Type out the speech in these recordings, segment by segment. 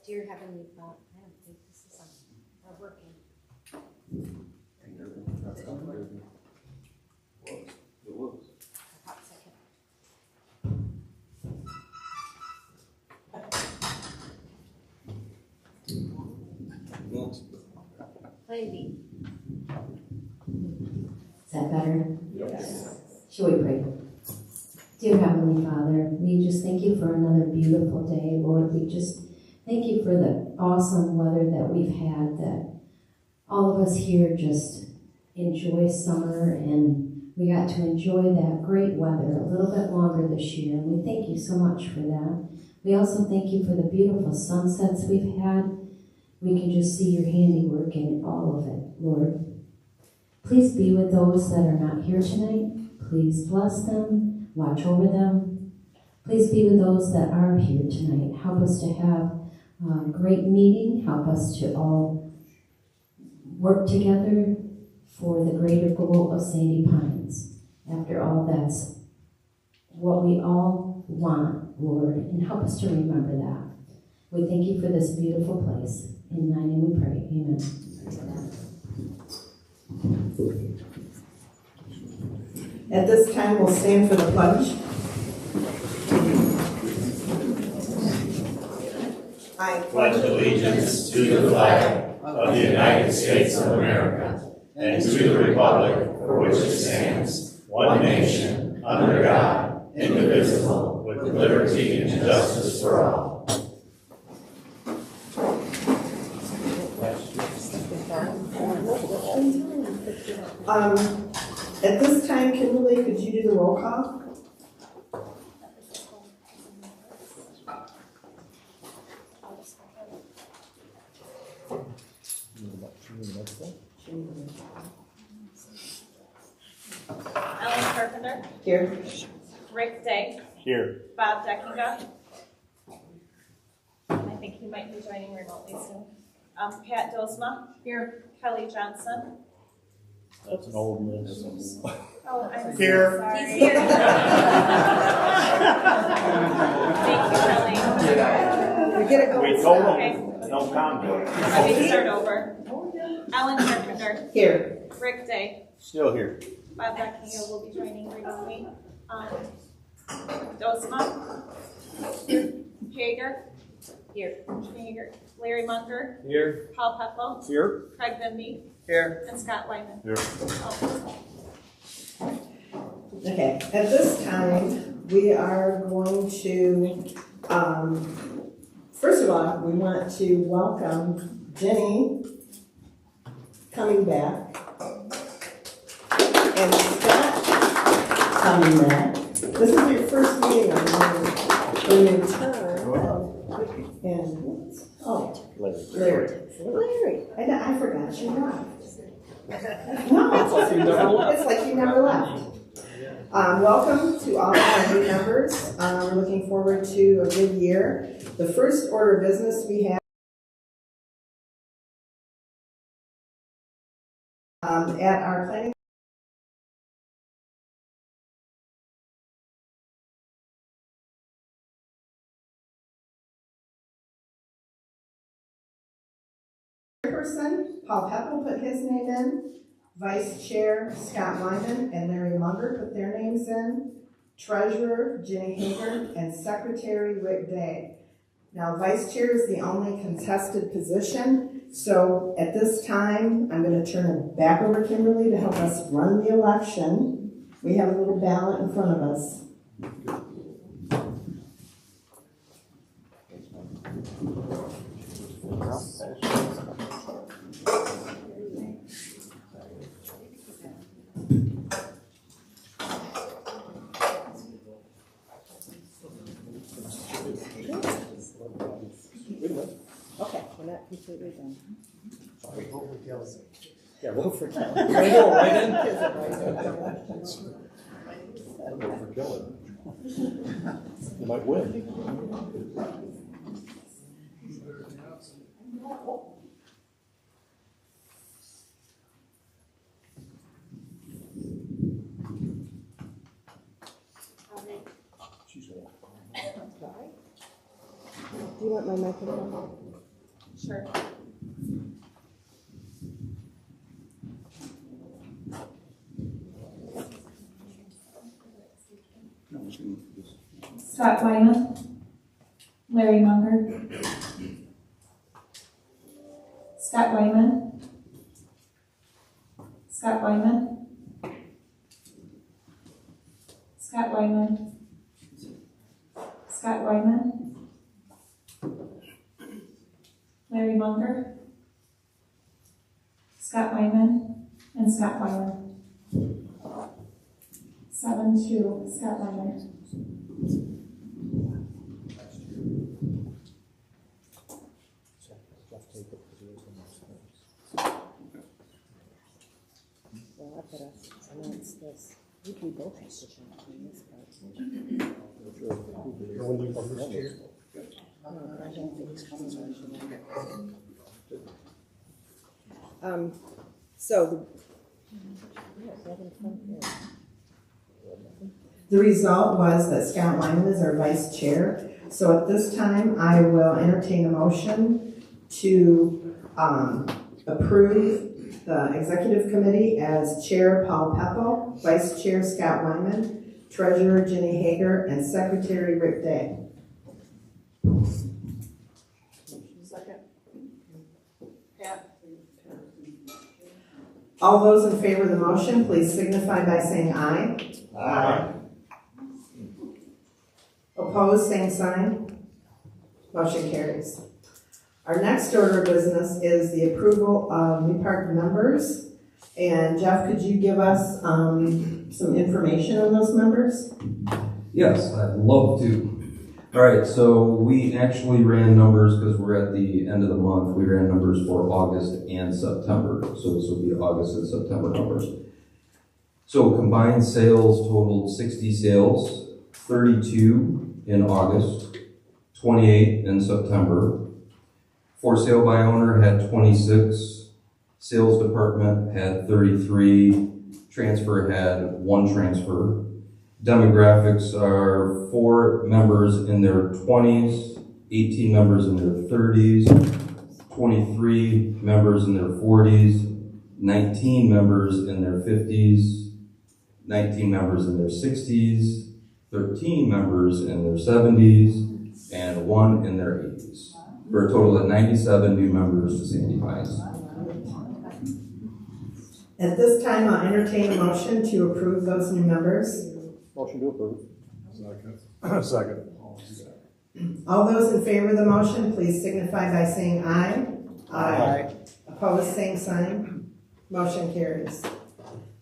Dear Heavenly Father, I don't think this is on, working. It was. A hot second. Plan B. Is that better? Yes. Shall we pray? Dear Heavenly Father, we just thank you for another beautiful day, Lord. We just thank you for the awesome weather that we've had, that all of us here just enjoy summer, and we got to enjoy that great weather a little bit longer this year, and we thank you so much for that. We also thank you for the beautiful sunsets we've had. We can just see your handiwork in all of it, Lord. Please be with those that are not here tonight. Please bless them, watch over them. Please be with those that are here tonight. Help us to have a great meeting. Help us to all work together for the greater goal of Sandy Pines. After all, that's what we all want, Lord, and help us to remember that. We thank you for this beautiful place. In thy name we pray. Amen. At this time, we'll stand for the pledge. I pledge allegiance to the flag of the United States of America and to the republic for which it stands, one nation, under God, indivisible, with liberty and justice for all. At this time, Kimberly, could you do the roll call? Ellen Carpenter. Here. Rick Day. Here. Bob Deckinga. I think he might be joining remotely soon. Pat Dosma. Here. Kelly Johnson. That's an old miss. Oh, I'm Here. so sorry. He's here. Thank you, Kelly. We get it going. We told Okay. them, no comment. Let me start over. Ellen Carpenter. Here. Rick Day. Still here. Bob Deckinga will be joining remotely. Dosma. Hager. Here. Hager. Larry Munger. Here. Paul Peplo. Here. Craig Bimby. Here. And Scott Lyman. Here. Okay, at this time, we are going to, first of all, we want to welcome Jenny coming back. And Scott coming back. This is your first meeting on your new term. And, oh, Larry. I forgot you left. No, it's like you never left. Welcome to all of our new members. We're looking forward to a good year. The first order of business we have at our planning person, Paul Pepple put his name in. Vice Chair Scott Lyman and Larry Munger put their names in. Treasurer Jenny Hager and Secretary Rick Day. Now, Vice Chair is the only contested position, so at this time, I'm going to turn it back over to Kimberly to help us run the election. We have a little ballot in front of us. Okay, we're not completely done. Yeah, vote for Kelly. Can go right in? Vote for Kelly. You might win. She's Do you want my microphone? Sure. Scott Wyman, Larry Munger, Scott Wyman, Scott Wyman, Scott Wyman, Scott Wyman, Larry Munger, Scott Wyman, and Scott Wyman. 7-2, Scott Wyman. Well, I better announce this. We both have to jump on this part. When you come this year? I don't think it's coming. So the result was that Scott Wyman is our vice chair. So at this time, I will entertain a motion to approve the executive committee as chair Paul Peppo, vice chair Scott Wyman, treasurer Jenny Hager, and secretary Rick Day. Second. Pat. All those in favor of the motion, please signify by saying aye. Aye. Opposed, same sign. Motion carries. Our next order of business is the approval of new park members. And Jeff, could you give us some information on those members? Yes, I'd love to. All right, so we actually ran numbers because we're at the end of the month. We ran numbers for August and September. So this will be August and September numbers. So combined sales totaled 60 sales, 32 in August, 28 in September. For sale by owner had 26. Sales department had 33. Transfer had 1 transfer. Demographics are 4 members in their 20s, 18 members in their 30s, 23 members in their 40s, 19 members in their 50s, 19 members in their 60s, 13 members in their 70s, and 1 in their 80s, for a total of 97 new members to Sandy Pines. At this time, I'll entertain a motion to approve those new members. Motion to approve. Second. All those in favor of the motion, please signify by saying aye. Aye. Opposed, same sign. Motion carries.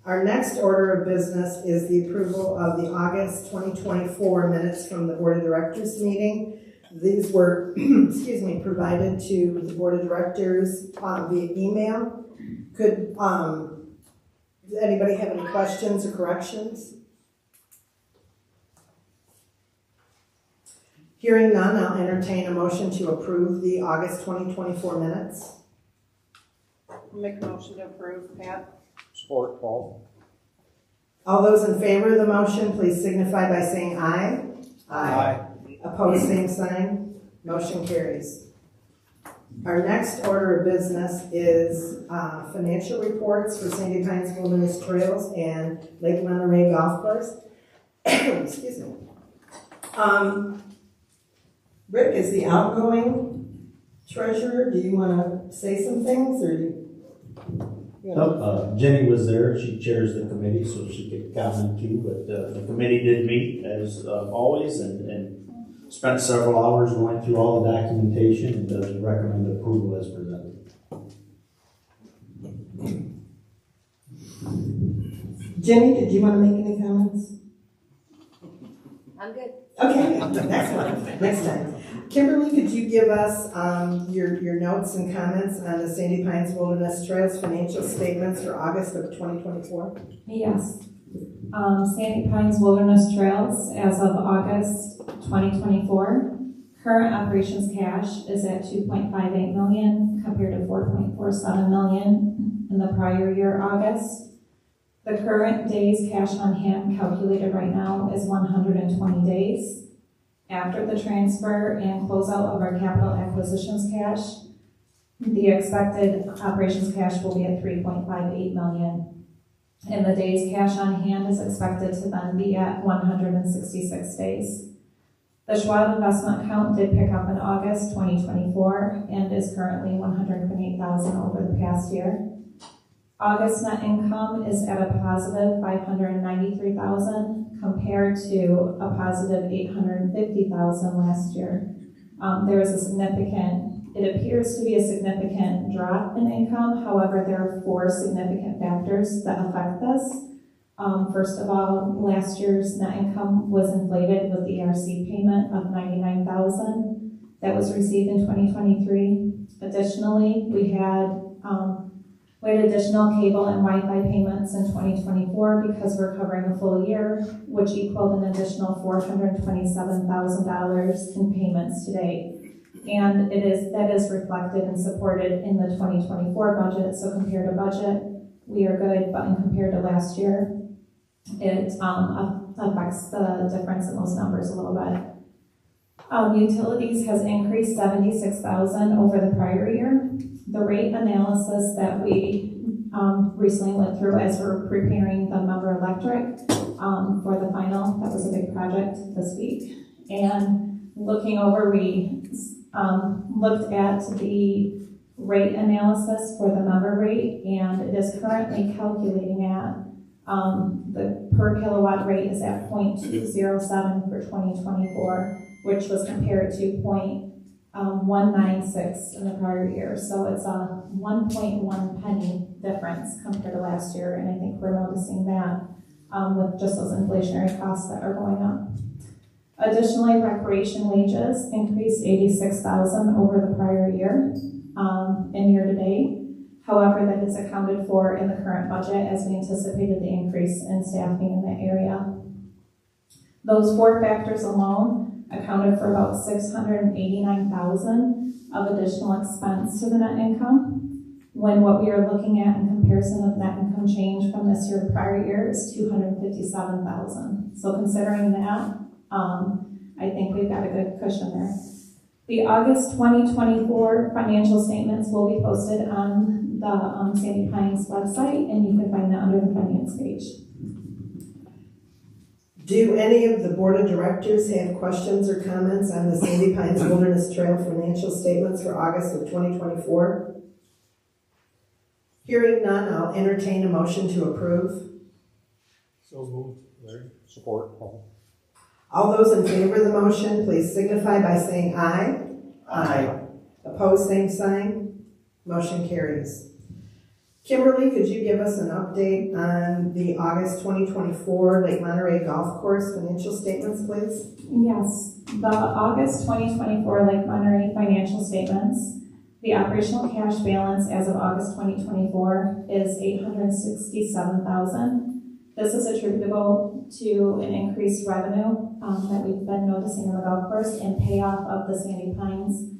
Our next order of business is the approval of the August 2024 minutes from the Board of Directors meeting. These were, provided to the Board of Directors via email. Could anybody have any questions or corrections? Hearing none, I'll entertain a motion to approve the August 2024 minutes. Make a motion to approve, Pat. Support, Paul. All those in favor of the motion, please signify by saying aye. Opposed, same sign. Motion carries. Our next order of business is financial reports for Sandy Pines Wilderness Trails and Lake Monterey Golf Course. Excuse me. Rick is the outgoing treasurer. Do you want to say some things, or Jenny was there. She chairs the committee, so she could comment too. But the committee did meet as always and spent several hours going through all the documentation and does recommend approval as presented. Jenny, did you want to make any comments? I'm good. Okay, next time. Kimberly, could you give us your notes and comments on the Sandy Pines Wilderness Trails financial statements for August of 2024? Yes. Sandy Pines Wilderness Trails, as of August 2024, current operations cash is at $2.58 million compared to $4.47 million in the prior year August. The current days cash on hand calculated right now is 120 days. After the transfer and closeout of our capital acquisitions cash, the expected operations cash will be at $3.58 million. And the days cash on hand is expected to then be at 166 days. The Schwab investment account did pick up in August 2024 and is currently $128,000 over the past year. August net income is at a positive $593,000 compared to a positive $850,000 last year. There is it appears to be a significant drop in income. However, there are 4 significant factors that affect this. First of all, last year's net income was inflated with the ERC payment of $99,000 that was received in 2023. Additionally, we had additional cable and Wi-Fi payments in 2024 because we're covering a full year, which equaled an additional $427,000 in payments to date. And that is reflected and supported in the 2024 budget. So compared to budget, we are good, but compared to last year, it affects the difference in those numbers a little bit. Utilities has increased $76,000 over the prior year. The rate analysis that we recently went through as we're preparing the member electric for the final, that was a big project this week. And looking over, we looked at the rate analysis for the member rate, and it is currently calculating at the per kilowatt rate is at 0.207 for 2024, which was compared to 0.196 in the prior year. So it's a 1.1 penny difference compared to last year, and I think we're noticing that with just those inflationary costs that are going up. Additionally, recreation wages increased $86,000 over the prior year and year to date. However, that is accounted for in the current budget as we anticipated the increase in staffing in that area. Those 4 factors alone accounted for about $689,000 of additional expense to the net income, when what we are looking at in comparison of net income change from this year to prior year is $257,000. So considering that, I think we've got a good cushion there. The August 2024 financial statements will be posted on the Sandy Pines website, and you can find that under the finance page. Do any of the board of directors have questions or comments on the Sandy Pines Wilderness Trail financial statements for August of 2024? Hearing none, I'll entertain a motion to approve. So moved, Larry. Support, Paul. All those in favor of the motion, please signify by saying aye. Aye. Opposed, same sign. Motion carries. Kimberly, could you give us an update on the August 2024 Lake Monterey Golf Course financial statements, please? Yes, the August 2024 Lake Monterey financial statements, the operational cash balance as of August 2024 is $867,000. This is attributable to an increased revenue that we've been noticing in the golf course and payoff of the Sandy Pines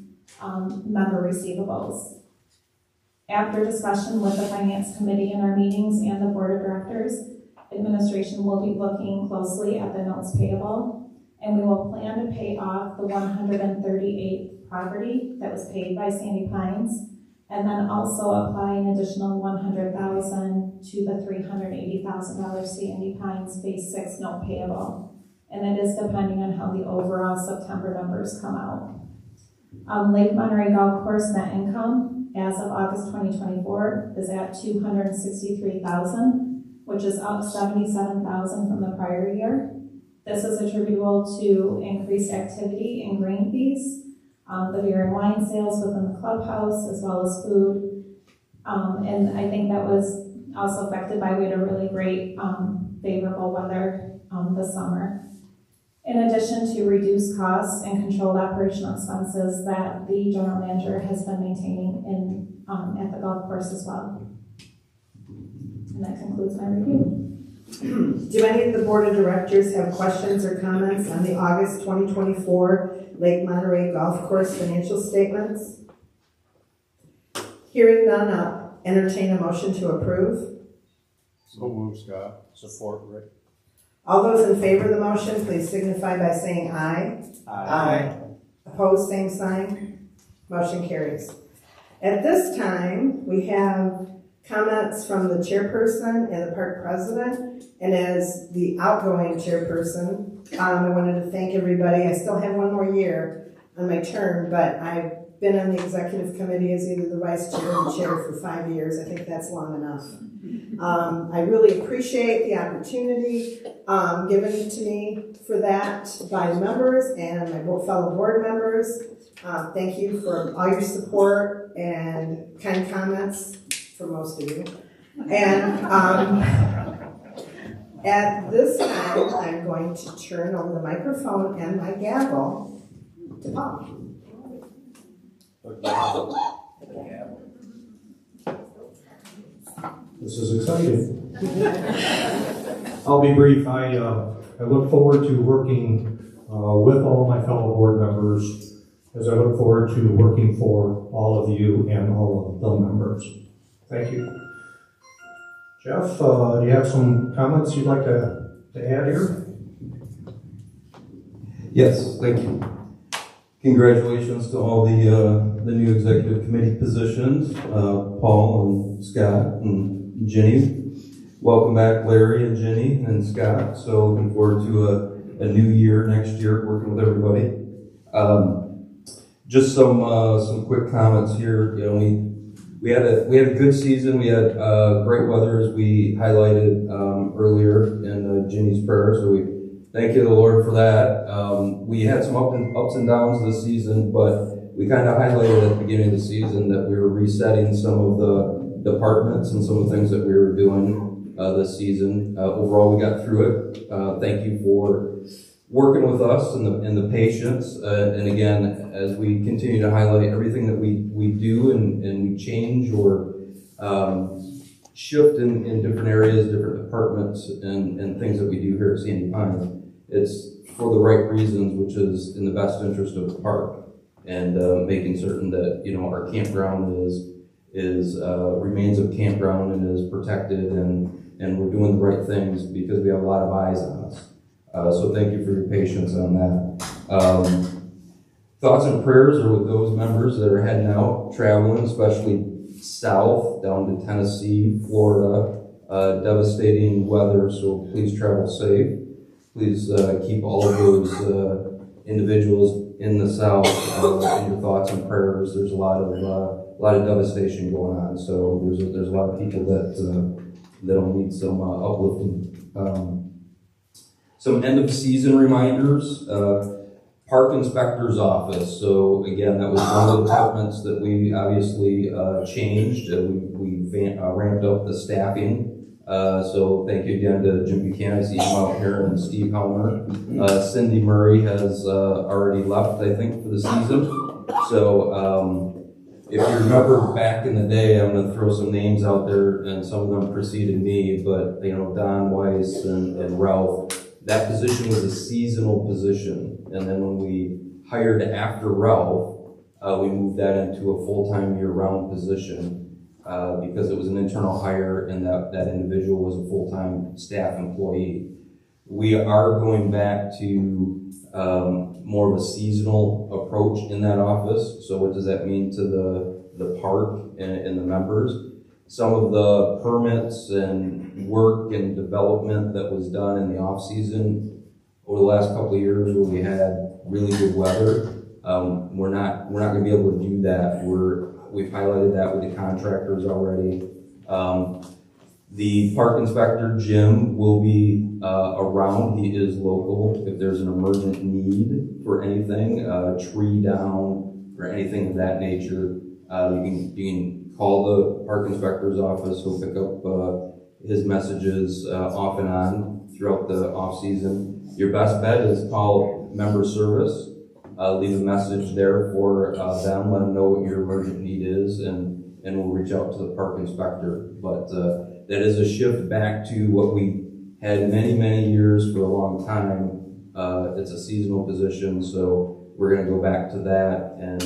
member receivables. After discussion with the Finance Committee in our meetings and the Board of Directors, administration will be looking closely at the notes payable, and we will plan to pay off the 138th property that was paid by Sandy Pines, and then also apply an additional $100,000 to the $380,000 Sandy Pines Phase 6 note payable. And it is depending on how the overall September numbers come out. Lake Monterey Golf Course net income as of August 2024 is at $263,000, which is up $77,000 from the prior year. This is attributable to increased activity and green fees, the beer and wine sales within the clubhouse, as well as food. And I think that was also affected by we had a really great favorable weather this summer. In addition to reduced costs and controlled operational expenses that the general manager has been maintaining at the golf course as well. And that concludes my review. Do any of the board of directors have questions or comments on the August 2024 Lake Monterey Golf Course financial statements? Hearing none, I'll entertain a motion to approve. So moved, Scott. Support, Rick. All those in favor of the motion, please signify by saying aye. Aye. Opposed, same sign. Motion carries. At this time, we have comments from the chairperson and the park president. And as the outgoing chairperson, I wanted to thank everybody. I still have one more year on my term, but I've been on the executive committee as either the vice chair or the chair for 5 years. I think that's long enough. I really appreciate the opportunity given to me for that by the members and my fellow board members. Thank you for all your support and kind comments for most of you. And at this time, I'm going to turn over the microphone and my gavel to Paul. This is exciting. I'll be brief. I look forward to working with all my fellow board members as I look forward to working for all of you and all of the members. Thank you. Jeff, do you have some comments you'd like to add here? Yes, thank you. Congratulations to all the new executive committee positions, Paul and Scott and Jenny. Welcome back, Larry and Jenny and Scott. So looking forward to a new year next year, working with everybody. Just some quick comments here. You know, we had a good season. We had great weather, as we highlighted earlier in Jenny's prayer. So we thank you to the Lord for that. We had some ups and downs this season, but we kind of highlighted at the beginning of the season that we were resetting some of the departments and some of the things that we were doing this season. Overall, we got through it. Thank you for working with us and the patience. And again, as we continue to highlight everything that we do and we change or shift in different areas, different departments, and things that we do here at Sandy Pines, it's for the right reasons, which is in the best interest of the park, and making certain that, you know, our campground is remains a campground and is protected, and we're doing the right things because we have a lot of eyes on us. So thank you for your patience on that. Thoughts and prayers are with those members that are heading out, traveling, especially south, down to Tennessee, Florida. Devastating weather, so please travel safe. Please keep all of those individuals in the south in your thoughts and prayers. There's a lot of devastation going on, so there's a lot of people that'll need some uplifting. Some end of season reminders. Park Inspector's Office. So again, that was one of the departments that we obviously changed. We ramped up the staffing. So thank you again to Jim Buchanan. I see him out here, and Steve Helmer. Cindy Murray has already left, I think, for the season. So if you remember back in the day, I'm going to throw some names out there, and some of them preceded me, but you know, Don Weiss and Ralph. That position was a seasonal position, and then when we hired after Ralph, we moved that into a full-time year-round position because it was an internal hire, and that individual was a full-time staff employee. We are going back to more of a seasonal approach in that office. So what does that mean to the park and the members? Some of the permits and work and development that was done in the off season over the last couple of years, where we had really good weather, we're not going to be able to do that. We've highlighted that with the contractors already. The park inspector, Jim, will be around. He is local. If there's an emergent need for anything, tree down or anything of that nature, you can call the park inspector's office. He'll pick up his messages off and on throughout the off season. Your best bet is call member service. Leave a message there for them. Let them know what your emergent need is, and we'll reach out to the park inspector. But that is a shift back to what we had many years for a long time. It's a seasonal position, so we're going to go back to that, and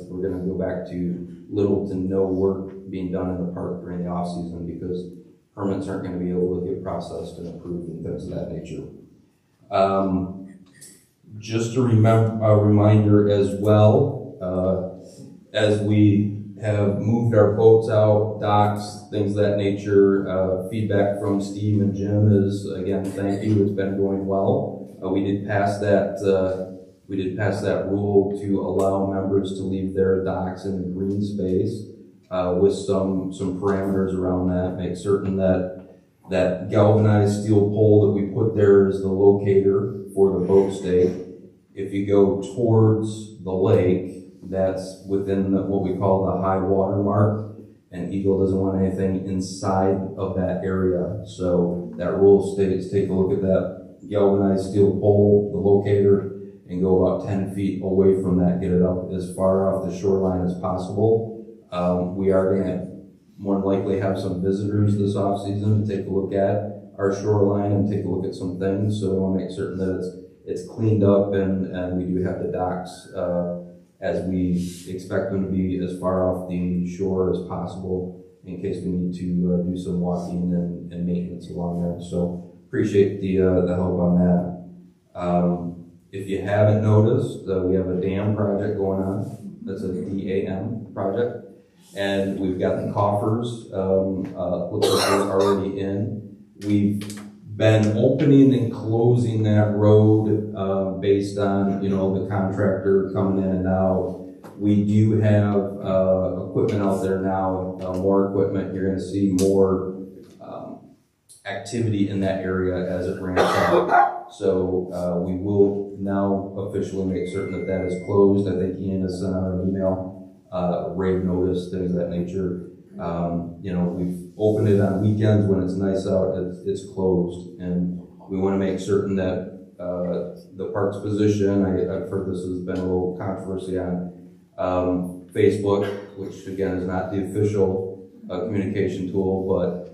we're going to go back to little to no work being done in the park during the off season because permits aren't going to be able to get processed and approved and things of that nature. Just a reminder as well, as we have moved our boats out, docks, things of that nature, feedback from Steve and Jim is, again, thank you, it's been going well. We did pass that rule to allow members to leave their docks in the green space, with some parameters around that, make certain that galvanized steel pole that we put there is the locator for the boat stake. If you go towards the lake, that's within what we call the high water mark, and Eagle doesn't want anything inside of that area. So that rule states, take a look at that galvanized steel pole, the locator, and go about 10 feet away from that, get it up as far off the shoreline as possible. We are going to more than likely have some visitors this off season to take a look at our shoreline and take a look at some things. So we want to make certain that it's cleaned up, and we do have the docks as we expect them to be as far off the shore as possible in case we need to do some walking and maintenance along there. So appreciate the help on that. If you haven't noticed, we have a dam project going on. That's a DAM project. And we've got the coffers, looks like they're already in. We've been opening and closing that road based on, the contractor coming in and out. We do have equipment out there now, more equipment. You're going to see more activity in that area as it ramps up. So we will now officially make certain that is closed. I think Ian has sent out an email, rave notice, things of that nature. We've opened it on weekends when it's nice out, it's closed. And we want to make certain that the park's position, I've heard this has been a little controversy on Facebook, which again is not the official communication tool, but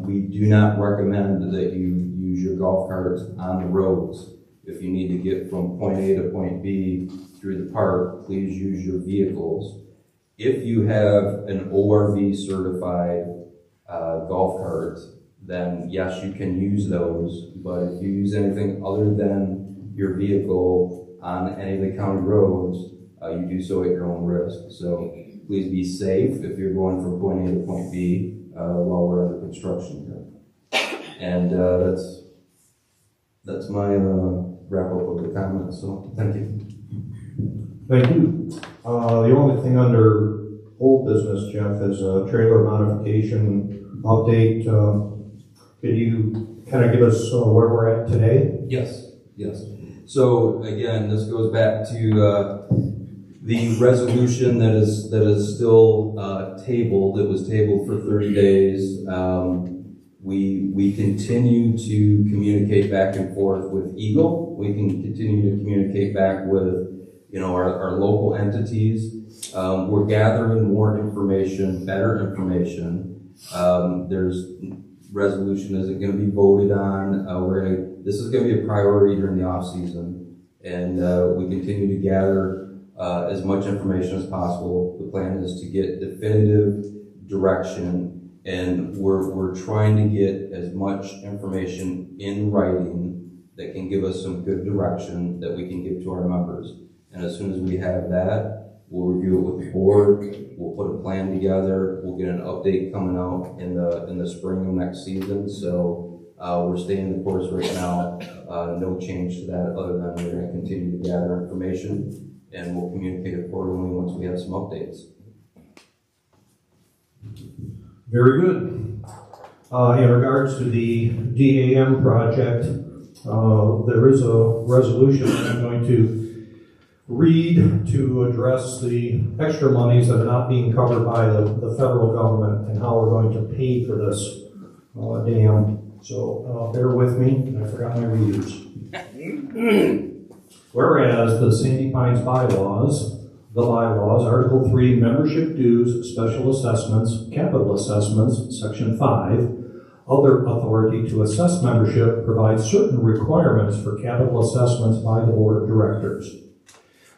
we do not recommend that you use your golf carts on the roads. If you need to get from point A to point B through the park, please use your vehicles. If you have an ORV certified golf cart, then yes, you can use those. But if you use anything other than your vehicle on any of the county roads, you do so at your own risk. So please be safe if you're going from point A to point B while we're under construction here. And that's my wrap up of the comments. So thank you. Thank you. The only thing under old business, Jeff, is a trailer modification update. Could you kind of give us where we're at today? Yes. So again, this goes back to the resolution that is still tabled. It was tabled for 30 days. We continue to communicate back and forth with Eagle. We can continue to communicate back with our local entities. We're gathering more information, better information. There's resolution isn't going to be voted on. This is going to be a priority during the off season, and we continue to gather as much information as possible. The plan is to get definitive direction, and we're trying to get as much information in writing that can give us some good direction that we can give to our members. And as soon as we have that, we'll review it with the board. We'll put a plan together. We'll get an update coming out in the spring of next season. So we're staying the course right now. No change to that other than we're going to continue to gather information, and we'll communicate accordingly once we have some updates. Very good. In regards to the DAM project, there is a resolution that I'm going to read to address the extra monies that are not being covered by the federal government and how we're going to pay for this dam. So bear with me, I forgot my readers. Whereas the Sandy Pines bylaws, Article 3, membership dues, special assessments, capital assessments, Section 5, other authority to assess membership provides certain requirements for capital assessments by the Board of Directors.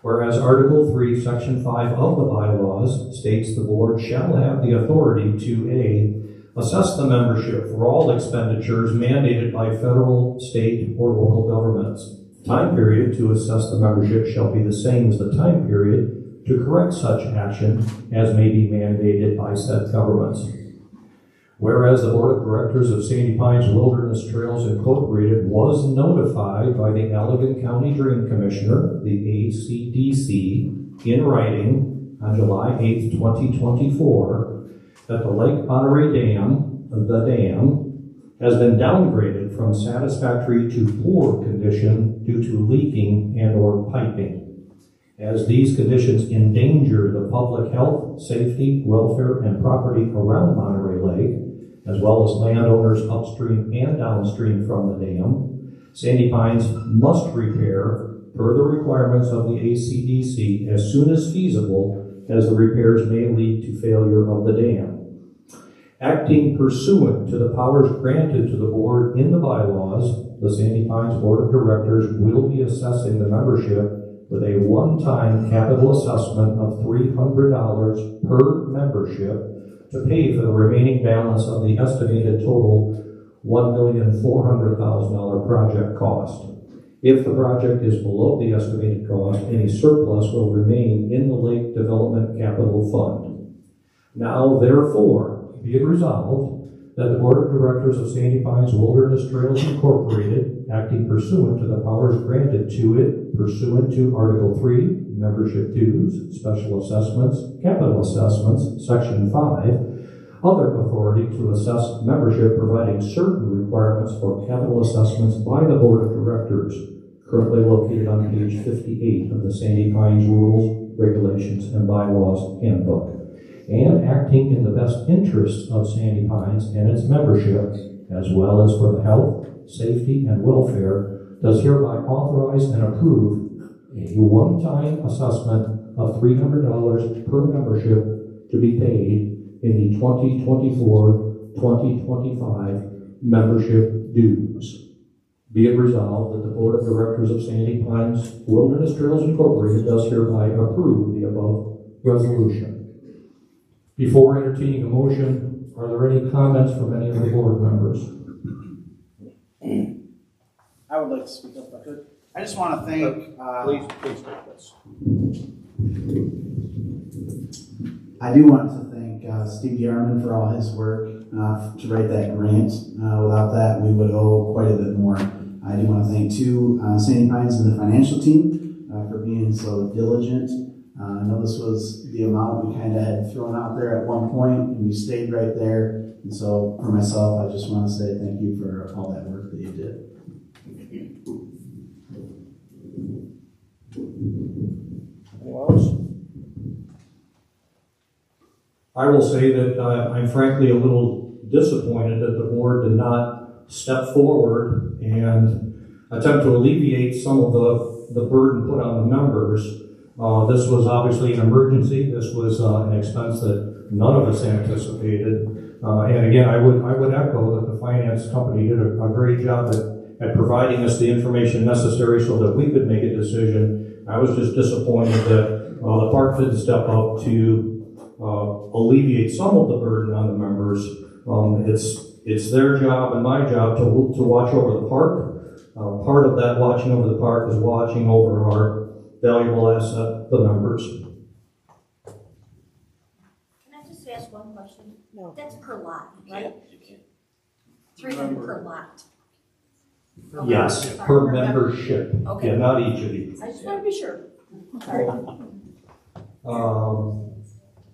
Whereas Article 3, Section 5 of the bylaws states the board shall have the authority to A, assess the membership for all expenditures mandated by federal, state, or local governments. Time period to assess the membership shall be the same as the time period to correct such action as may be mandated by said governments. Whereas the Board of Directors of Sandy Pines Wilderness Trails Incorporated was notified by the Allegan County Drain Commissioner, the ACDC, in writing on July 8, 2024, that the Lake Monterey Dam, the dam, has been downgraded from satisfactory to poor condition due to leaking and or piping. As these conditions endanger the public health, safety, welfare, and property around Monterey Lake, as well as landowners upstream and downstream from the dam, Sandy Pines must repair per the requirements of the ACDC as soon as feasible, as the repairs may lead to failure of the dam. Acting pursuant to the powers granted to the board in the bylaws, the Sandy Pines Board of Directors will be assessing the membership with a one-time capital assessment of $300 per membership to pay for the remaining balance of the estimated total $1,400,000 project cost. If the project is below the estimated cost, any surplus will remain in the Lake Development Capital Fund. Now, therefore, be it resolved that the Board of Directors of Sandy Pines Wilderness Trails Incorporated, acting pursuant to the powers granted to it pursuant to Article 3, Membership Dues, Special Assessments, Capital Assessments, Section 5, other authority to assess membership, providing certain requirements for capital assessments by the Board of Directors, currently located on page 58 of the Sandy Pines Rules, Regulations, and Bylaws Handbook, and acting in the best interests of Sandy Pines and its membership, as well as for the health, safety, and welfare, does hereby authorize and approve a one-time assessment of $300 per membership to be paid in the 2024-2025 membership dues. Be it resolved that the Board of Directors of Sandy Pines Wilderness Trails Incorporated does hereby approve the above resolution. Before entertaining a motion, are there any comments from any of the board members? I would like to speak up if I could. I just want to thank. Please take this. I do want to thank Steve Yarman for all his work to write that grant. Without that, we would owe quite a bit more. I do want to thank too Sandy Pines and the financial team for being so diligent. I know this was the amount we kind of had thrown out there at one point, and we stayed right there. And so, for myself, I just want to say thank you for all that work that you did. Anyone else? I will say that I'm frankly a little disappointed that the board did not step forward and attempt to alleviate some of the burden put on the members. This was obviously an emergency. This was an expense that none of us anticipated. And again, I would echo that the finance company did a great job at providing us the information necessary so that we could make a decision. I was just disappointed that the park didn't step up to alleviate some of the burden on the members. It's their job and my job to watch over the park. Part of that watching over the park is watching over our valuable asset, the members. Can I just ask one question? No. That's per lot, right? 300 per lot. Okay. Yes, per membership. Okay. Yeah, not each of these. I just want to be sure.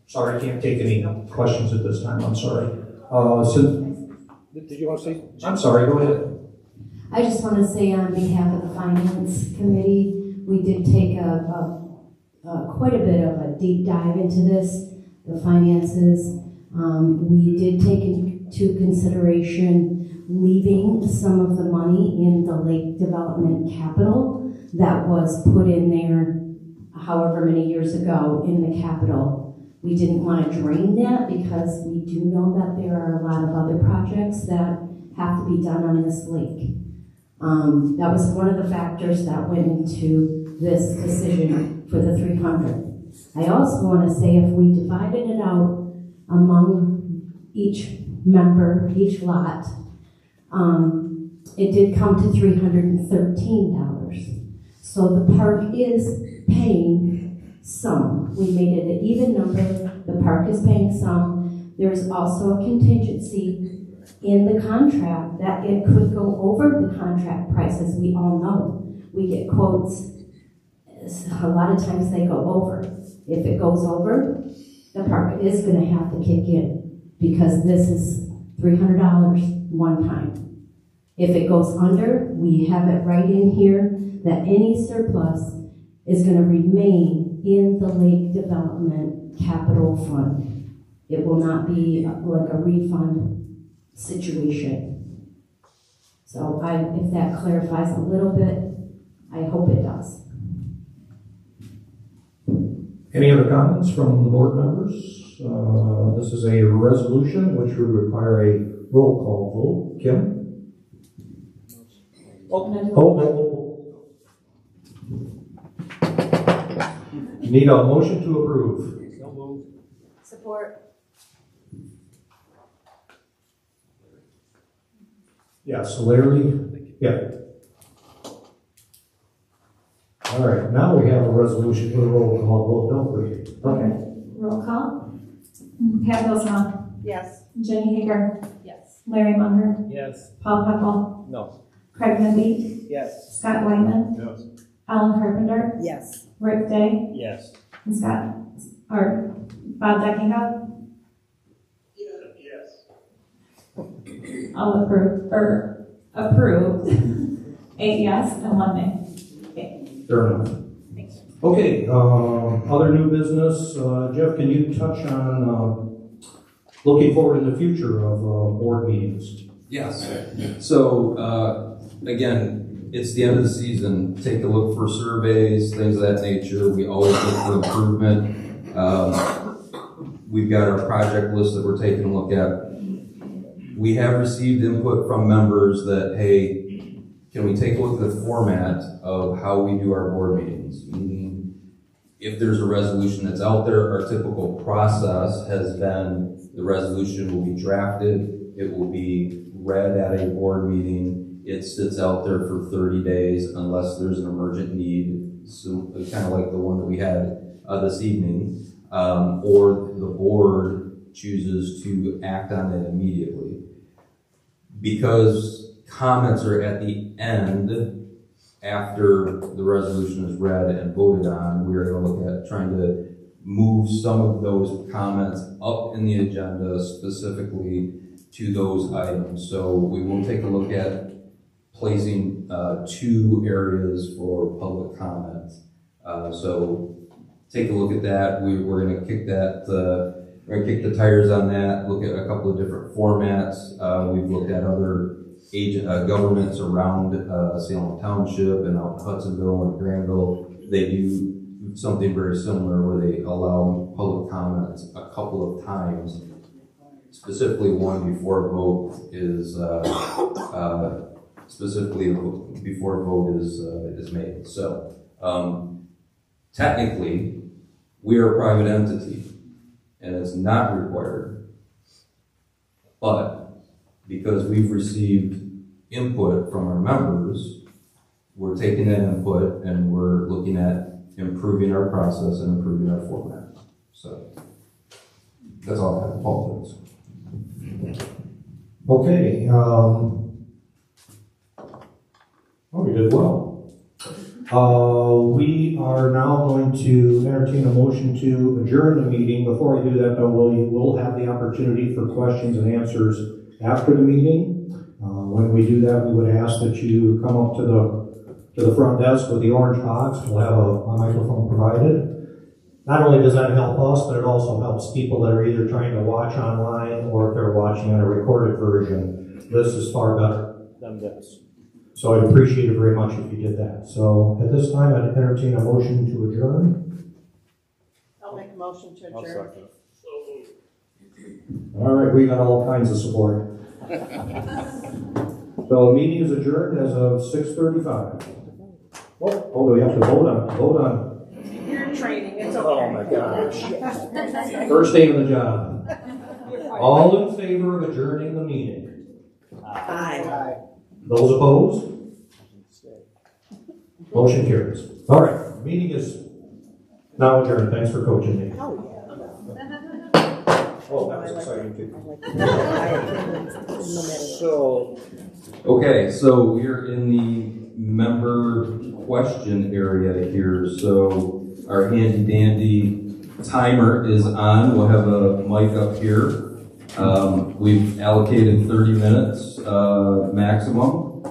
Sorry, I can't take any questions at this time. I'm sorry. Did you want to say? I'm sorry, go ahead. I just want to say on behalf of the Finance Committee, we did take quite a bit of a deep dive into this, the finances. We did take into consideration leaving some of the money in the Lake Development Capital that was put in there however many years ago in the capital. We didn't want to drain that because we do know that there are a lot of other projects that have to be done on this lake. That was one of the factors that went into this decision for the 300. I also want to say if we divided it out among each member, each lot. It did come to $313. So the park is paying some. We made it an even number. The park is paying some. There's also a contingency in the contract that it could go over the contract price, as we all know. We get quotes. A lot of times they go over. If it goes over, the park is going to have to kick in, because this is $300 one time. If it goes under, we have it right in here that any surplus is going to remain in the Lake Development Capital Fund. It will not be like a refund situation. So if that clarifies a little bit, I hope it does. Any other comments from the board members? This is a resolution which would require a roll call vote. Kim? Need a motion to approve. Support. Yes, Larry? Yeah. All right, now we have a resolution for the roll call vote, don't we? Okay. Roll call. Pat Osma. Yes. Jenny Hager. Yes. Larry Munger. Yes. Paul Pepple. No. Craig Nimby. Yes. Scott Wyman. Yes. Alan Carpenter. Yes. Rick Day. Yes. And Bob Deckingham. Yes. All approved. 8 yes and 1 nay. Fair enough. Okay, other new business. Jeff, can you touch on looking forward in the future of board meetings? Yes. So, again, it's the end of the season. Take a look for surveys, things of that nature. We always look for improvement. We've got our project list that we're taking a look at. We have received input from members that, hey, can we take a look at the format of how we do our board meetings? Meaning, if there's a resolution that's out there, our typical process has been the resolution will be drafted, it will be read at a board meeting, it sits out there for 30 days unless there's an emergent need, so kind of like the one that we had this evening, or the board chooses to act on it immediately. Because comments are at the end after the resolution is read and voted on, we're going to look at trying to move some of those comments up in the agenda specifically to those items. So we will take a look at placing 2 areas for public comment. So take a look at that. We're going to kick that. We're going to kick the tires on that. Look at a couple of different formats. We've looked at other governments around Salem Township and out in Hudsonville and Granville. They do something very similar where they allow public comments a couple of times. Specifically, one before a vote is made. So technically, we are a private entity, and it's not required. But because we've received input from our members, we're taking that input and we're looking at improving our process and improving our format. So that's all I have. Paul, please. Okay. We did well. We are now going to entertain a motion to adjourn the meeting. Before I do that, though, we'll have the opportunity for questions and answers after the meeting. When we do that, we would ask that you come up to the front desk with the orange box. We'll have a microphone provided. Not only does that help us, but it also helps people that are either trying to watch online or if they're watching on a recorded version. This is far better. So I'd appreciate it very much if you did that. So at this time, I'd entertain a motion to adjourn. I'll make a motion to adjourn. All right, we got all kinds of support. So the meeting is adjourned as of 6:35. Oh, do we have to vote on? You're in training, it's okay. Oh my gosh. First day of the job. All in favor of adjourning the meeting? Aye. Those opposed? Motion carries. All right, meeting is now adjourned. Thanks for coaching me. Oh, Oh, that was exciting too. So. Okay, so we're in the member question area here. So our handy dandy timer is on. We'll have a mic up here. We've allocated 30 minutes maximum.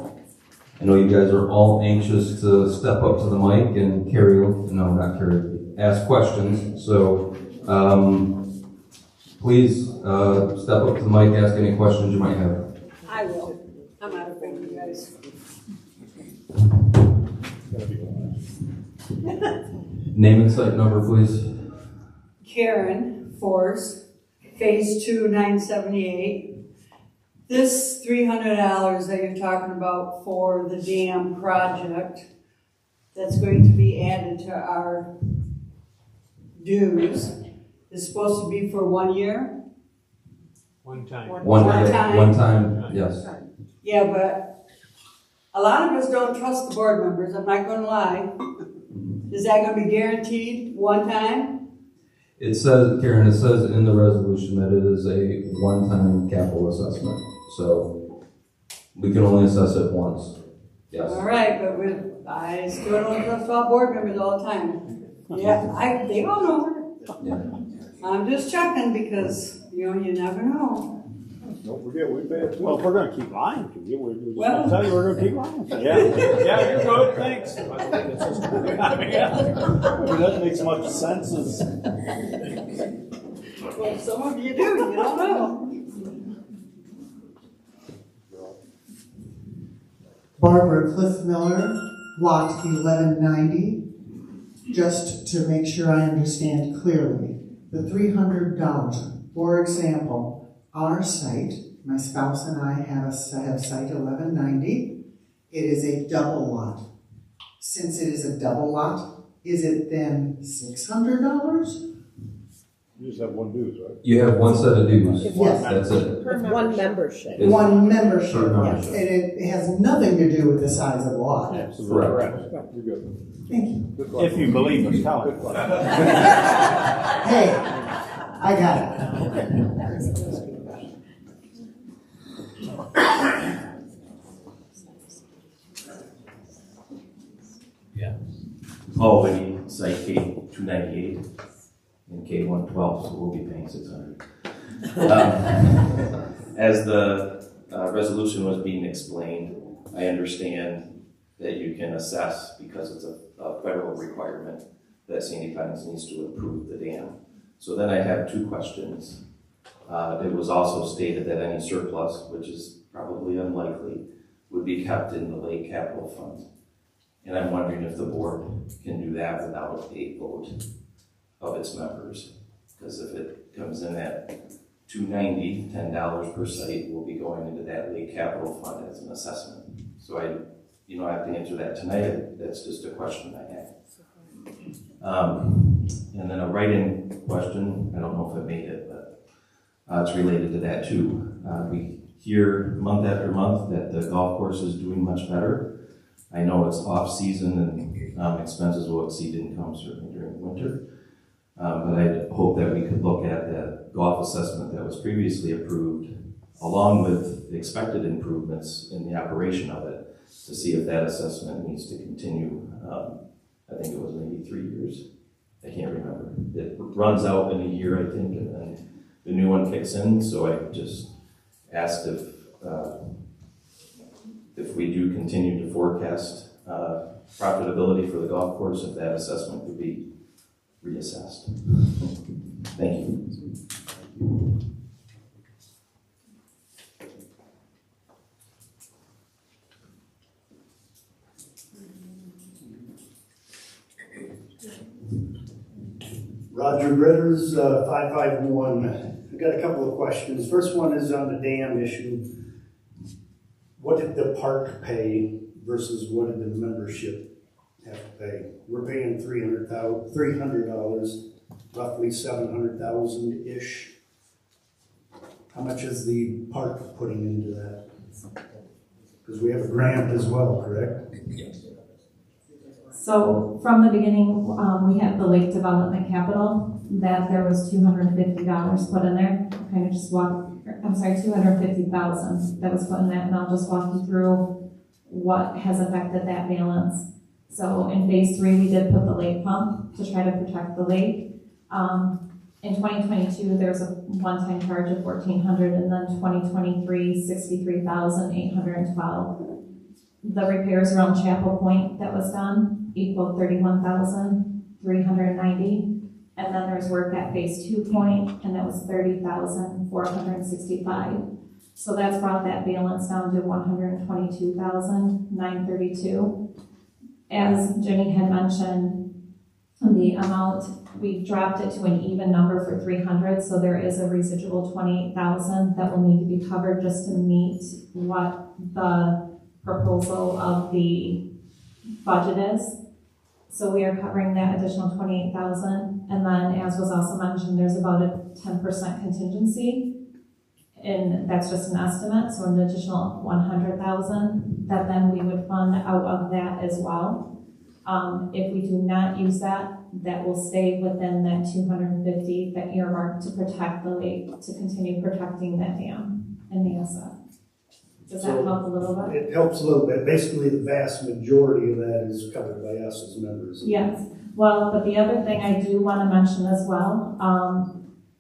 I know you guys are all anxious to step up to the mic and ask questions. So please step up to the mic, ask any questions you might have. I will. I'm out of favor, you guys. Name and site number, please. Karen Force, Phase 2, 978. This $300 that you're talking about for the dam project that's going to be added to our dues is supposed to be for 1 year? One time. One time, yes. Yeah, but a lot of us don't trust the board members, I'm not gonna lie. Is that gonna be guaranteed one time? It says, Karen, it says in the resolution that it is a one-time capital assessment. So we can only assess it once. Yes. All right, but I still don't trust all board members all the time. Yeah, they all know her. Yeah. I'm just checking because, you never know. Don't forget, we paid. Well, if we're gonna keep lying to you, we're just Well- gonna tell you we're gonna keep lying to you. Yeah, you're good, thanks. That makes much sense as Well, some of you do, you don't know. Barbara Cliff Miller, lot 1190. Just to make sure I understand clearly, the $300, for example, our site, my spouse and I have site 1190. It is a double lot. Since it is a double lot, is it then $600? You just have one dues, right? You have one set of dues. Yes. That's it. One membership. It's- One membership, Per yes. membership. And it has nothing to do with the size of the lot. Absolutely. Correct. You're good. Thank you. Good luck. If you believe us, tell it. Hey, I got it. Oh, we need site K298 and K112, so we'll be paying $600. As the resolution was being explained, I understand that you can assess, because it's a federal requirement, that Sandy Pines needs to improve the dam. So then I have two questions. It was also stated that any surplus, which is probably unlikely, would be kept in the Lake Capital Fund. And I'm wondering if the board can do that without a vote of its members. Because if it comes in at $290, $10 per site will be going into that Lake Capital Fund as an assessment. So I have to answer that tonight. That's just a question I have. And then a write-in question, I don't know if I made it, but it's related to that too. We hear month after month that the golf course is doing much better. I know it's off-season and expenses will exceed income certainly during the winter. But I hope that we could look at that golf assessment that was previously approved, along with the expected improvements in the operation of it, to see if that assessment needs to continue. I think it was maybe 3 years. I can't remember. It runs out in a year, I think, and then the new one kicks in. So I just asked if we do continue to forecast profitability for the golf course, if that assessment would be reassessed. Thank you. Roger Britters, 551. I've got a couple of questions. First one is on the dam issue. What did the park pay versus what did the membership have to pay? We're paying $300, roughly $700,000-ish. How much is the park putting into that? Because we have a grant as well, correct? So from the beginning, we had the Lake Development Capital, that there was $250 put in there. Kind of just $250,000 that was put in that, and I'll just walk you through what has affected that balance. So in phase 3, we did put the lake pump to try to protect the lake. In 2022, there was a one-time charge of $1,400, and then 2023, $63,812. The repairs around Chapel Point that was done equaled $31,390. And then there's work at phase 2 point, and that was $30,465. So that's brought that balance down to $122,932. As Jenny had mentioned, the amount, we dropped it to an even number for 300, so there is a residual 28,000 that will need to be covered just to meet what the proposal of the budget is. So we are covering that additional 28,000, and then as was also mentioned, there's about a 10% contingency, and that's just an estimate, so an additional 100,000 that then we would fund out of that as well. If we do not use that, that will stay within that 250 that earmarked to protect the lake, to continue protecting that dam and the asset. Does that help a little bit? It helps a little bit. Basically, the vast majority of that is covered by us as members. Yes. Well, but the other thing I do want to mention as well,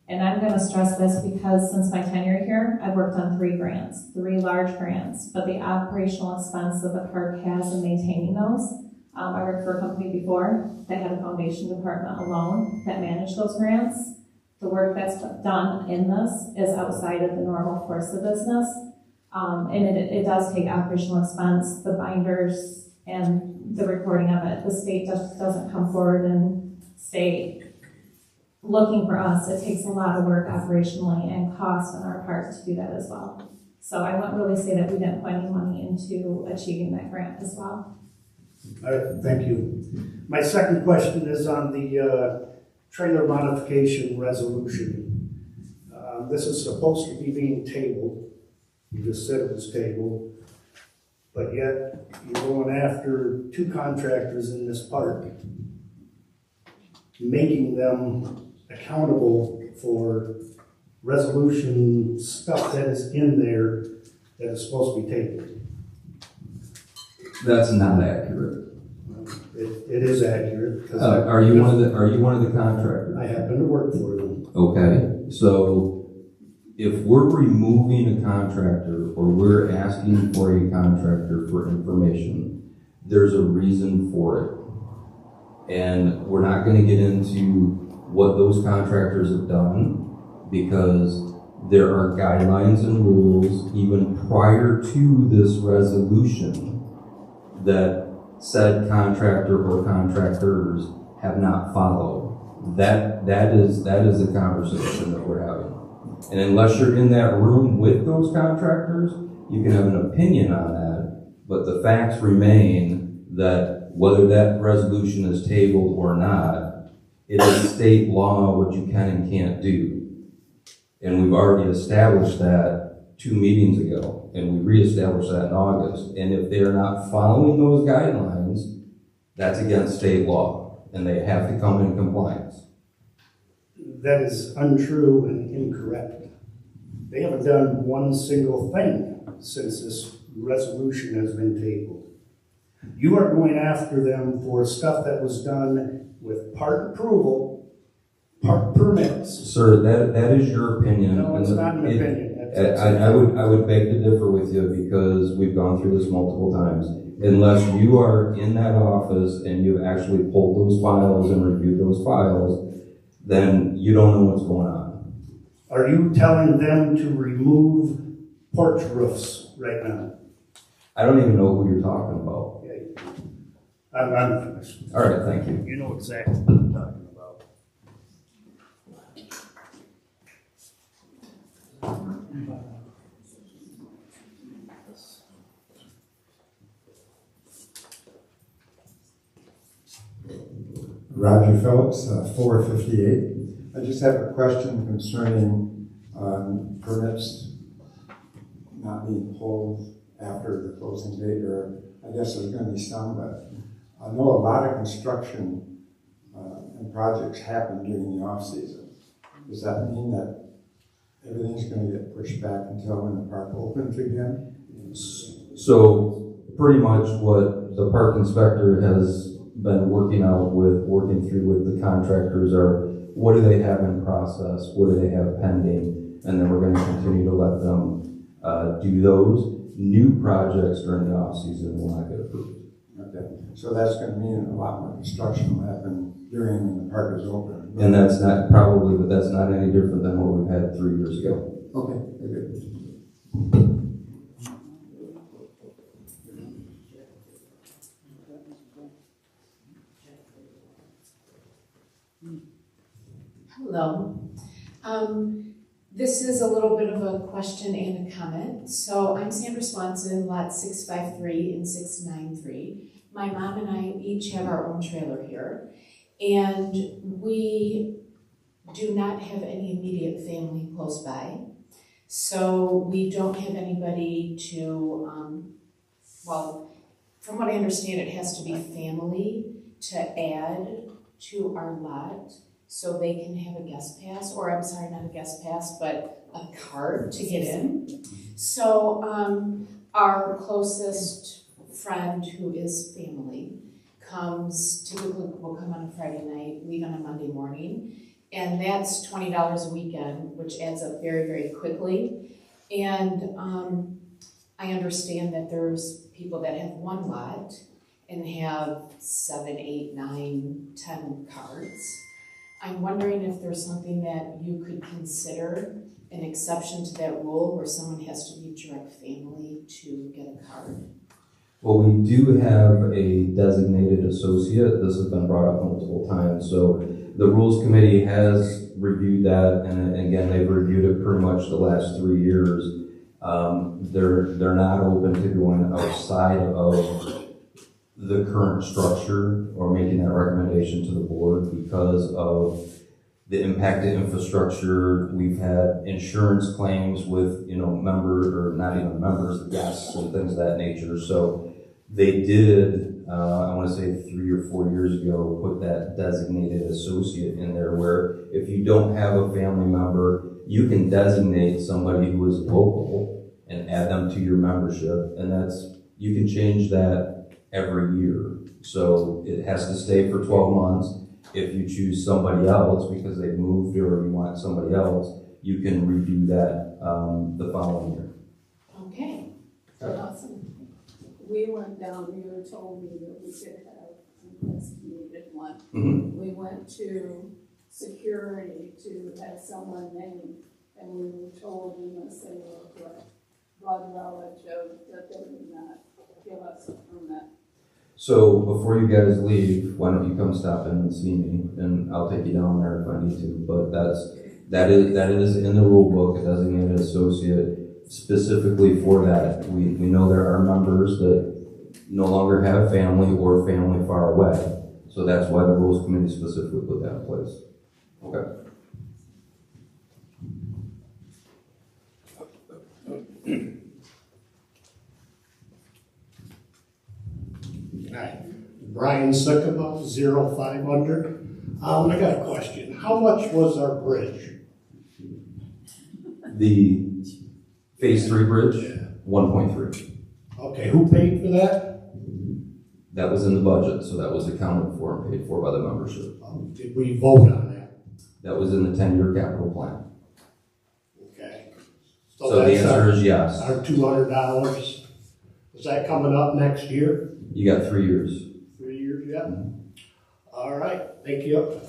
and I'm going to stress this because since my tenure here, I've worked on 3 grants, 3 large grants, but the operational expense that the park has in maintaining those. I worked for a company before that had a foundation department alone that managed those grants. The work that's done in this is outside of the normal course of business. And it does take operational expense, the binders, and the recording of it. The state just doesn't come forward and stay looking for us. It takes a lot of work operationally and cost on our part to do that as well. So I wouldn't really say that we didn't put any money into achieving that grant as well. All right, thank you. My second question is on the trailer modification resolution. This is supposed to be being tabled. You just said it was tabled, but yet you're going after 2 contractors in this park, making them accountable for resolution stuff that is in there that is supposed to be tabled. That's not accurate. It is accurate. Are you one of the contractors? I happen to work for them. Okay, so if we're removing a contractor or we're asking for a contractor for information, there's a reason for it. And we're not going to get into what those contractors have done because there are guidelines and rules even prior to this resolution that said contractor or contractors have not followed. That is a conversation that we're having. And unless you're in that room with those contractors, you can have an opinion on that, but the facts remain that whether that resolution is tabled or not, it is state law what you can and can't do. And we've already established that 2 meetings ago, and we reestablished that in August. And if they're not following those guidelines, that's against state law, and they have to come in compliance. That is untrue and incorrect. They haven't done one single thing since this resolution has been tabled. You are going after them for stuff that was done with park approval, park permits. Sir, that is your opinion. No, it's not an opinion. I would beg to differ with you because we've gone through this multiple times. Unless you are in that office and you've actually pulled those files and reviewed those files, then you don't know what's going on. Are you telling them to remove porch roofs right now? I don't even know who you're talking about. I'm finished. All right, thank you. You know exactly what I'm talking about. Roger Phillips, 458. I just have a question concerning permits not being pulled after the closing date, or I guess there's going to be some, but I know a lot of construction and projects happen during the off season. Does that mean that everything's going to get pushed back until when the park opens again? So pretty much what the park inspector has been working through with the contractors are, what do they have in process, what do they have pending, and then we're going to continue to let them do those. New projects during the off season will not get approved. Okay, so that's going to mean a lot more construction will happen during when the park is open. And that's not probably, but that's not any different than what we've had 3 years ago. Okay, good. Hello. This is a little bit of a question and a comment. So I'm Sandra Swanson, lot 653 and 693. My mom and I each have our own trailer here, and we do not have any immediate family close by. So we don't have anybody to, well, from what I understand, it has to be family to add to our lot so they can have a guest pass, or I'm sorry, not a guest pass, but a card to get in. So our closest friend who is family typically will come on a Friday night, leave on a Monday morning, and that's $20 a weekend, which adds up very, very quickly. And I understand that there's people that have one lot and have 7, 8, 9, 10 cards. I'm wondering if there's something that you could consider, an exception to that rule where someone has to be direct family to get a card. Well, we do have a designated associate. This has been brought up multiple times. So the Rules Committee has reviewed that, and again, they've reviewed it pretty much the last 3 years. They're not open to going outside of the current structure or making that recommendation to the board because of the impacted infrastructure. We've had insurance claims with, members, or not even members, guests and things of that nature. So they did, I want to say 3 or 4 years ago, put that designated associate in there where if you don't have a family member, you can designate somebody who is local and add them to your membership. And you can change that every year. So it has to stay for 12 months. If you choose somebody else because they've moved or you want somebody else, you can redo that the following year. Okay, awesome. We went down, you told me that we could have, unless we needed one. Mm-hmm. We went to security to have someone named, and we were told unless they were blood relative that they would not give us a permit. So before you guys leave, why don't you come stop in and see me, and I'll take you down there if I need to. But that is in the rule book, a designated associate specifically for that. We know there are members that no longer have family or family far away. So that's why the Rules Committee specifically put that in place. Okay. Hi, Brian Sickema, 05 under. I got a question. How much was our bridge? The Phase 3 bridge, 1.3. Okay, who paid for that? That was in the budget, so that was accounted for and paid for by the membership. Did we vote on that? That was in the 10-year capital plan. Okay. So the answer is yes. Our $200, is that coming up next year? You got 3 years. 3 years yet? All right, thank you.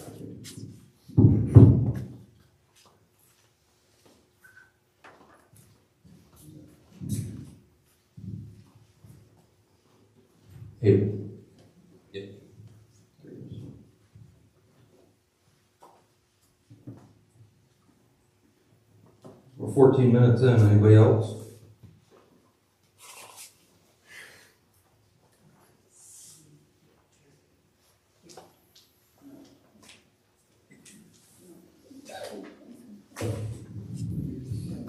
Hey. Yeah. We're 14 minutes in. Anybody else?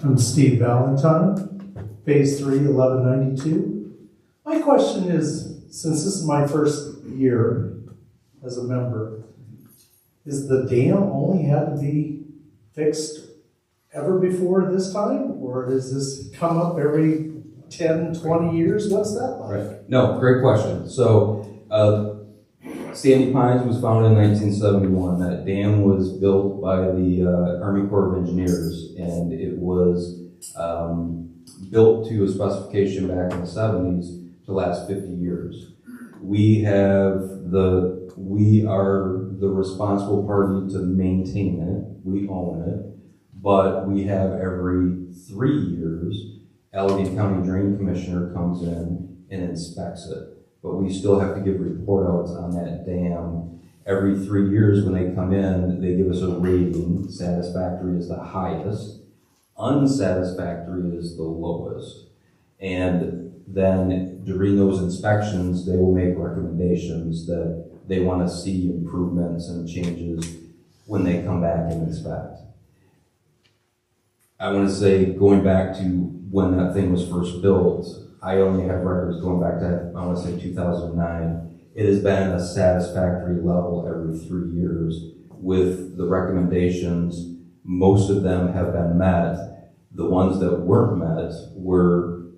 I'm Steve Valentine, Phase 3, 1192. My question is, since this is my first year as a member, is the dam only had to be fixed ever before this time? Or does this come up every 10, 20 years? What's that like? Right. No, great question. So, Sandy Pines was founded in 1971. That dam was built by the Army Corps of Engineers, and it was built to a specification back in the 70s to last 50 years. We are the responsible party to maintain it. We own it, but we have every 3 years, Allegheny County Drain Commissioner comes in and inspects it. But we still have to give report outs on that dam. Every 3 years when they come in, they give us a rating. Satisfactory is the highest. Unsatisfactory is the lowest. And then during those inspections, they will make recommendations that they want to see improvements and changes when they come back and inspect. I want to say, going back to when that thing was first built, I only have records going back to, I want to say 2009. It has been a satisfactory level every 3 years with the recommendations. Most of them have been met. The ones that weren't met were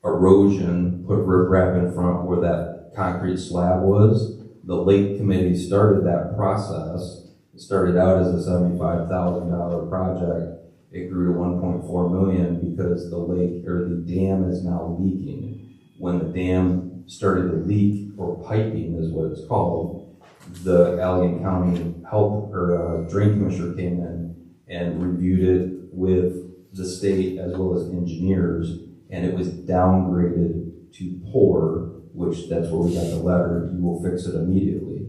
erosion, put riprap in front where that concrete slab was. The Lake Committee started that process. It started out as a $75,000 project. It grew to 1.4 million because the lake or the dam is now leaking. When the dam started to leak, or piping is what it's called, the Allegheny County Health or Drain Commissioner came in and reviewed it with the state as well as engineers, and it was downgraded to poor, which that's where we got the letter, you will fix it immediately.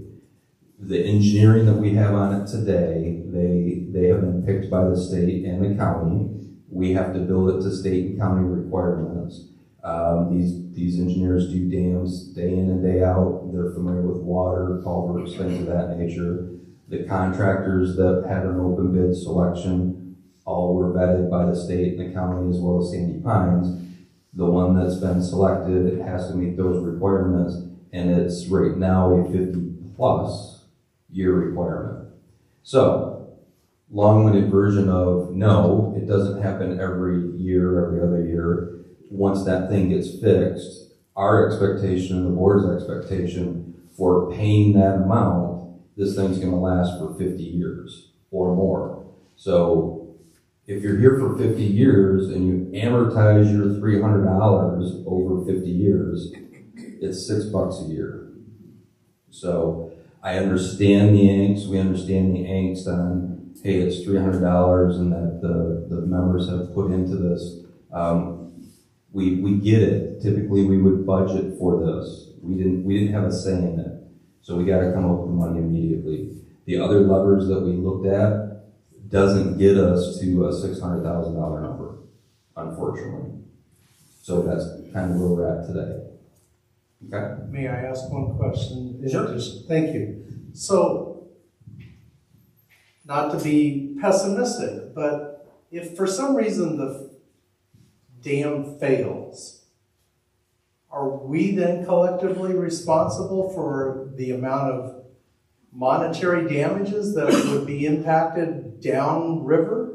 The engineering that we have on it today, they have been picked by the state and the county. We have to build it to state and county requirements. These engineers do dams day in and day out. They're familiar with water, culverts, things of that nature. The contractors that had an open bid selection all were vetted by the state and the county as well as Sandy Pines. The one that's been selected has to meet those requirements, and it's right now a 50+ year requirement. So, long-winded version of no, it doesn't happen every year, every other year. Once that thing gets fixed, our expectation and the board's expectation for paying that amount, this thing's going to last for 50 years or more. So, if you're here for 50 years and you amortize your $300 over 50 years, it's $6 a year. So, I understand the angst. We understand the angst on, hey, it's $300 and that the members have put into this. We get it. Typically, we would budget for this. We didn't have a say in it, so we got to come up with the money immediately. The other levers that we looked at doesn't get us to a $600,000 number, unfortunately. So that's kind of where we're at today. Okay. May I ask one question? Sure. Thank you. So, not to be pessimistic, but if for some reason the dam fails, are we then collectively responsible for the amount of monetary damages that would be impacted downriver?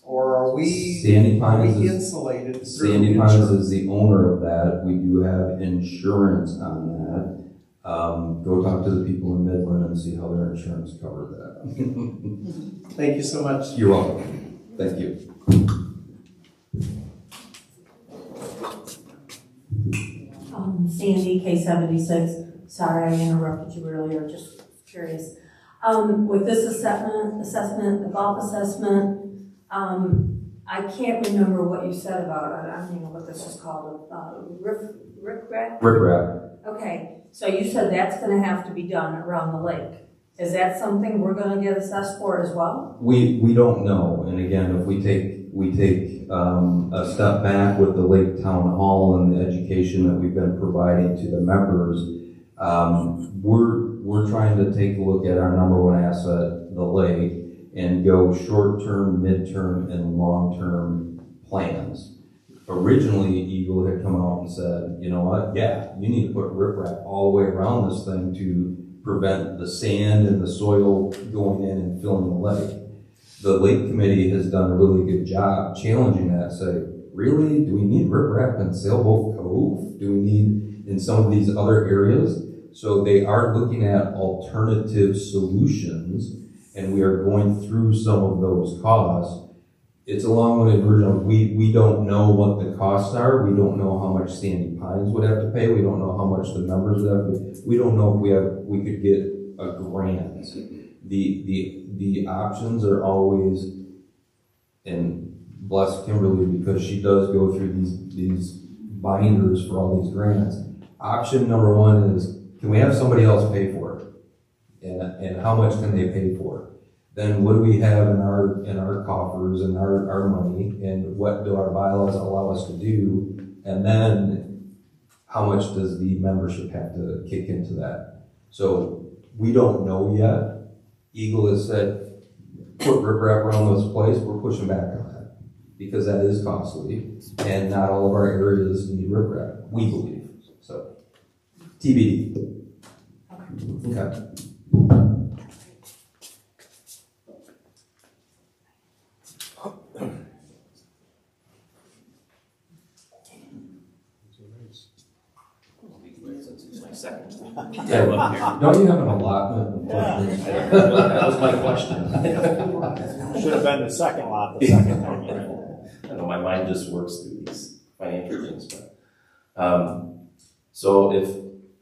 Or are we insulated? Sandy Pines is the owner of that. We do have insurance on that. Go talk to the people in Midland and see how their insurance covered that. Thank you so much. You're welcome. Thank you. Sandy, K76. Sorry I interrupted you earlier, just curious. With this assessment, the golf assessment, I can't remember what you said about it. I don't even know what this is called. Riprap? Riprap. Okay, so you said that's going to have to be done around the lake. Is that something we're going to get assessed for as well? We don't know. And again, if we take a step back with the Lake Town Hall and the education that we've been providing to the members, we're trying to take a look at our number one asset, the lake, and go short-term, mid-term, and long-term plans. Originally, Eagle had come out and said, you know what, yeah, you need to put riprap all the way around this thing to prevent the sand and the soil going in and filling the lake. The lake committee has done a really good job challenging that, say, really, do we need riprap in Sailboat Cove? Do we need in some of these other areas? So they are looking at alternative solutions, and we are going through some of those costs. It's a long-winded version of we don't know what the costs are. We don't know how much Sandy Pines would have to pay. We don't know how much the members would have to pay. We don't know if we could get a grant. The options are always, and bless Kimberly because she does go through these binders for all these grants. Option number one is, can we have somebody else pay for it? And how much can they pay for it? Then what do we have in our coffers and our money, and what do our bylaws allow us to do? And then how much does the membership have to kick into that? So we don't know yet. Eagle has said, put riprap around this place. We're pushing back on that because that is costly, and not all of our areas need riprap, we believe. So TBD. Okay. Second. Yeah, don't you have an allotment? Yeah. That was my question. Should have been the second lot the second time. I know my mind just works through these financial things, but so if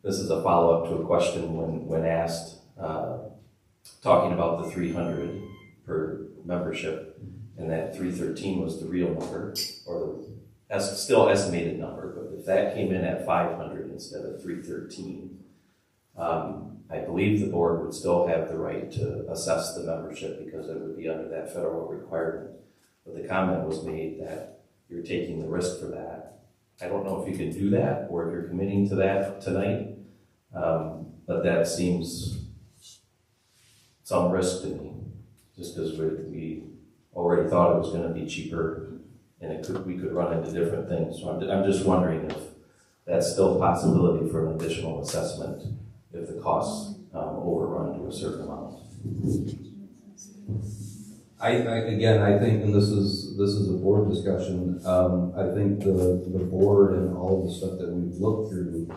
this is a follow-up to a question when asked, talking about the 300 per membership, and that 313 was the real number, or the still estimated number, but if that came in at 500 instead of 313, I believe the board would still have the right to assess the membership because it would be under that federal requirement. But the comment was made that you're taking the risk for that. I don't know if you can do that or if you're committing to that tonight, but that seems some risk to me, just because we already thought it was going to be cheaper, and we could run into different things. So I'm just wondering if that's still a possibility for an additional assessment if the costs overrun to a certain amount. I think, and this is a board discussion. I think the board and all of the stuff that we've looked through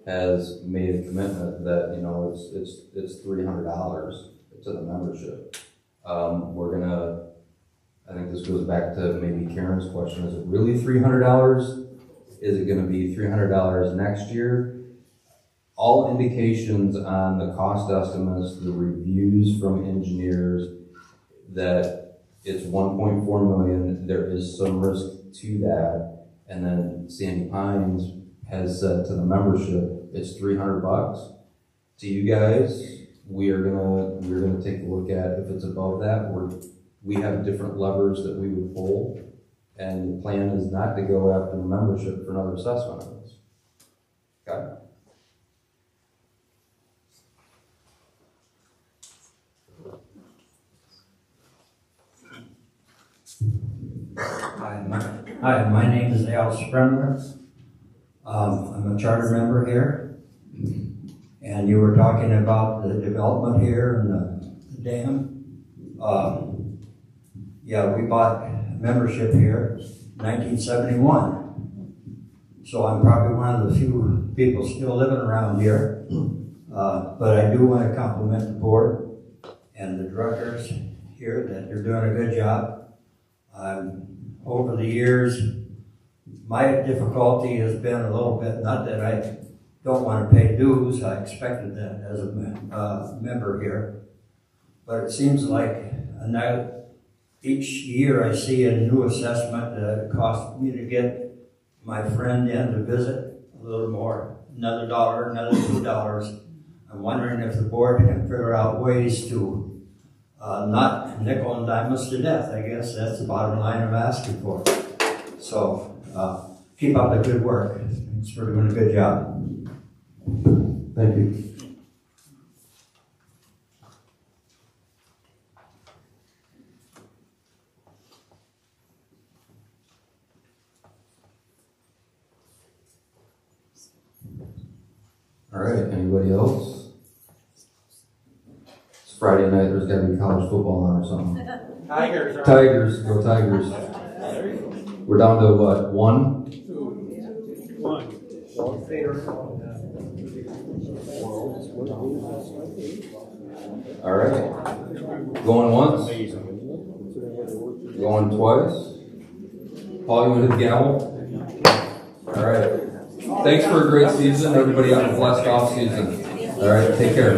has made a commitment that it's $300 to the membership. We're gonna. I think this goes back to maybe Karen's question. Is it really $300? Is it going to be $300 next year? All indications on the cost estimates, the reviews from engineers, that it's 1.4 million. There is some risk to that. And then Sandy Pines has said to the membership, it's $300. To you guys, we're gonna take a look at if it's above that. We have different levers that we would pull, and the plan is not to go after the membership for another assessment on this. Okay? Hi, my name is Al Spremler. I'm a charter member here, and you were talking about the development here and the dam. Yeah, we bought membership here in 1971. So I'm probably one of the few people still living around here. But I do want to compliment the board and the directors here that they're doing a good job. Over the years, my difficulty has been a little bit, not that I don't want to pay dues, I expected that as a member here. But it seems like now each year I see a new assessment that it costs me to get my friend in to visit a little more, another $1, another $2. I'm wondering if the board can figure out ways to not nickel and dime us to death. I guess that's the bottom line I'm asking for. So keep up the good work. Thanks for doing a good job. Thank you. right, anybody else? It's Friday night, there's gotta be college football on or something. Tigers. Tigers, go Tigers. We're down to what, one? All right. Going once? Going twice? Paul, you want to hit the gavel? All right. Thanks for a great season. Everybody have a blessed off season. All right, take care.